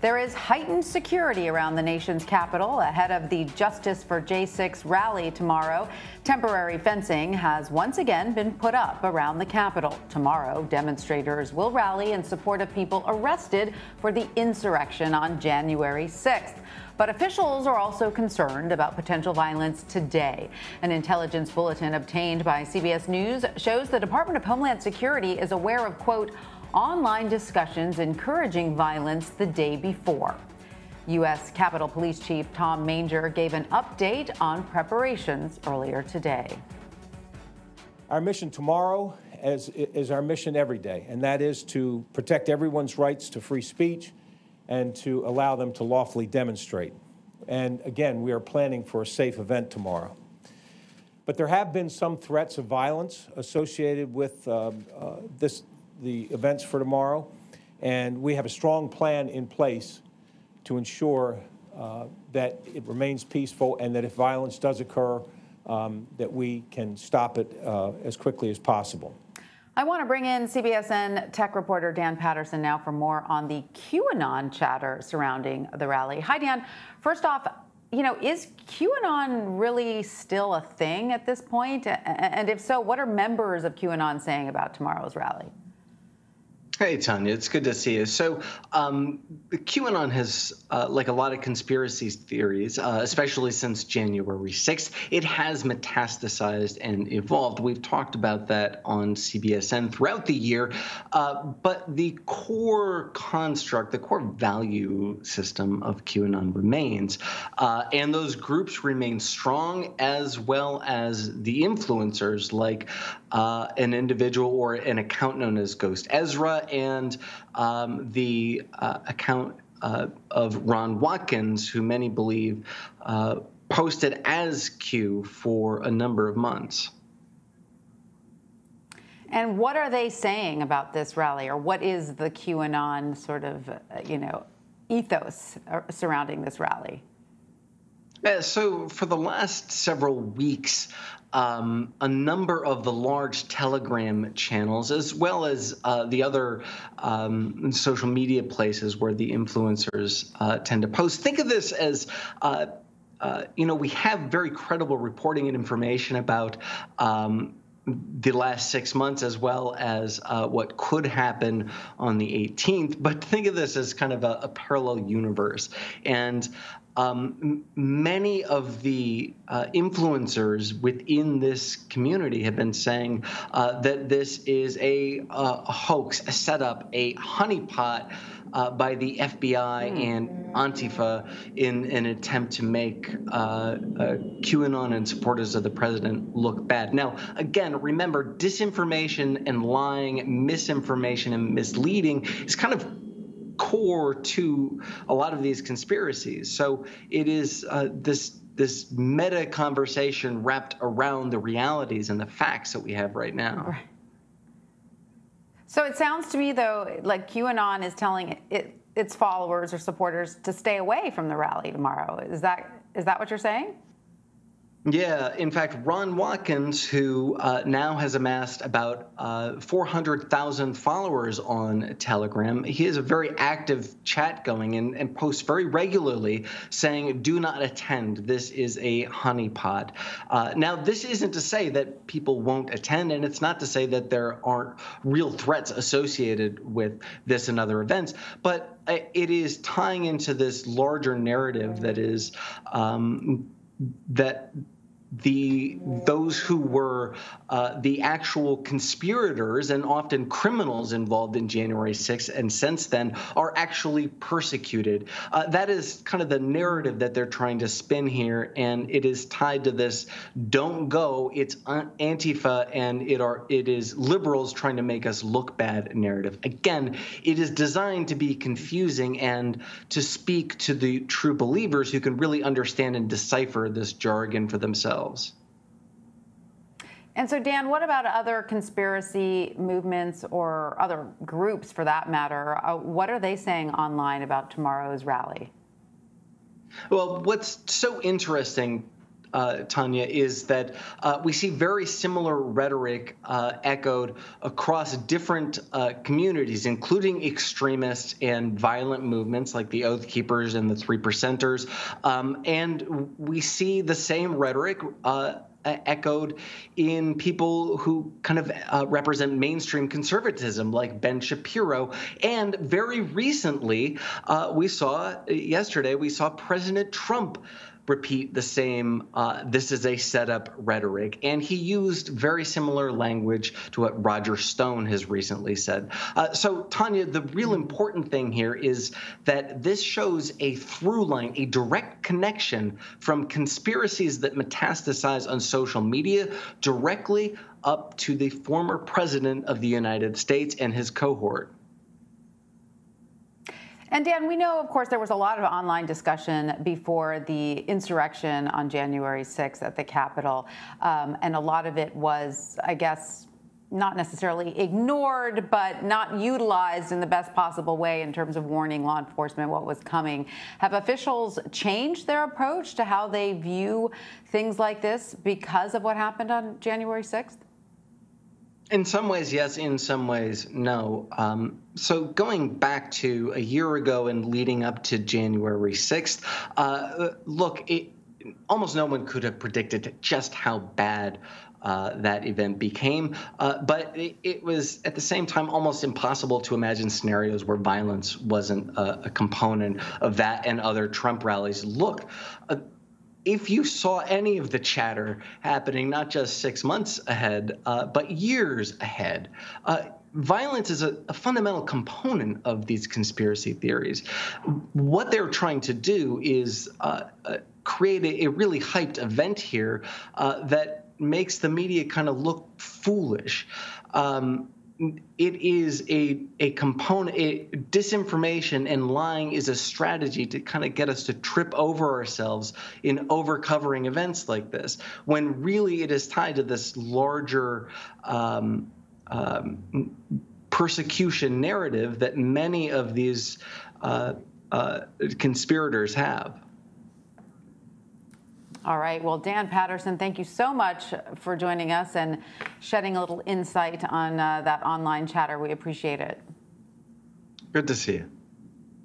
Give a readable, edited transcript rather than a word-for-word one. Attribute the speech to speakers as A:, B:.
A: There is heightened security around the nation's capital ahead of the Justice for J6 rally tomorrow. Temporary fencing has once again been put up around the Capitol. Tomorrow, demonstrators will rally in support of people arrested for the insurrection on January 6th. But officials are also concerned about potential violence today. An intelligence bulletin obtained by CBS News shows the Department of Homeland Security is aware of, quote, online discussions encouraging violence the day before. U.S. Capitol Police Chief Tom Manger gave an update on preparations earlier today.
B: Our mission tomorrow is our mission every day, and that is to protect everyone's rights to free speech and to allow them to lawfully demonstrate. And again, we are planning for a safe event tomorrow. But there have been some threats of violence associated with the events for tomorrow, and we have a strong plan in place to ensure that it remains peaceful and that if violence does occur, that we can stop it as quickly as possible.
A: I want to bring in CBSN tech reporter Dan Patterson now for more on the QAnon chatter surrounding the rally. Hi, Dan. First off, is QAnon really still a thing at this point? And if so, what are members of QAnon saying about tomorrow's rally?
C: Hey, Tanya, it's good to see you. So QAnon has, like a lot of conspiracy theories, especially since January 6th, it has metastasized and evolved. We've talked about that on CBSN throughout the year. But the core construct, the core value system of QAnon remains. And those groups remain strong, as well as the influencers like an individual or an account known as Ghost Ezra and the account of Ron Watkins, who many believe posted as Q for a number of months.
A: And what are they saying about this rally, or what is the QAnon sort of, ethos surrounding this rally?
C: So for the last several weeks, a number of the large Telegram channels, as well as the other social media places where the influencers tend to post. Think of this as, we have very credible reporting and information about the last 6 months, as well as what could happen on the 18th. But think of this as kind of a parallel universe. And many of the influencers within this community have been saying that this is a hoax, a setup, a honeypot by the FBI and Antifa in an attempt to make QAnon and supporters of the president look bad. Now, again, remember, disinformation and lying, misinformation and misleading is kind of core to a lot of these conspiracies. So it is this meta conversation wrapped around the realities and the facts that we have right now.
A: Right. So it sounds to me, though, like QAnon is telling its followers or supporters to stay away from the rally tomorrow. Is that what you're saying?
C: Yeah, in fact, Ron Watkins, who now has amassed about 400,000 followers on Telegram, he has a very active chat going and posts very regularly saying, do not attend. This is a honeypot. Now, this isn't to say that people won't attend, and it's not to say that there aren't real threats associated with this and other events, but it is tying into this larger narrative that is that those who were the actual conspirators and often criminals involved in January 6th and since then are actually persecuted. That is kind of the narrative that they're trying to spin here, and it is tied to this "don't go, it's Antifa and it is liberals trying to make us look bad" narrative. Again, it is designed to be confusing and to speak to the true believers who can really understand and decipher this jargon for themselves.
A: And so, Dan, what about other conspiracy movements or other groups, for that matter? What are they saying online about tomorrow's rally?
C: Well, what's so interesting Tanya, is that we see very similar rhetoric echoed across different communities, including extremists and violent movements like the Oath Keepers and the Three Percenters. And we see the same rhetoric echoed in people who kind of represent mainstream conservatism, like Ben Shapiro. And very recently, yesterday, we saw President Trump repeat the same "this is a setup" rhetoric, and he used very similar language to what Roger Stone has recently said. So, Tanya, the real important thing here is that this shows a through line, a direct connection from conspiracies that metastasize on social media directly up to the former president of the United States and his cohort.
A: And Dan, we know, of course, there was a lot of online discussion before the insurrection on January 6th at the Capitol. And a lot of it was, I guess, not necessarily ignored, but not utilized in the best possible way in terms of warning law enforcement what was coming. Have officials changed their approach to how they view things like this because of what happened on January 6th?
C: In some ways, yes. In some ways, no. So going back to a year ago and leading up to January 6th, look, almost no one could have predicted just how bad that event became. But it was, at the same time, almost impossible to imagine scenarios where violence wasn't a component of that and other Trump rallies. Look, if you saw any of the chatter happening, not just 6 months ahead, but years ahead, violence is a fundamental component of these conspiracy theories. What they're trying to do is create a really hyped event here that makes the media kind of look foolish. It is a component. Disinformation and lying is a strategy to kind of get us to trip over ourselves in over-covering events like this, when really it is tied to this larger persecution narrative that many of these conspirators have.
A: All right. Well, Dan Patterson, thank you so much for joining us and shedding a little insight on that online chatter. We appreciate it.
C: Good to see you.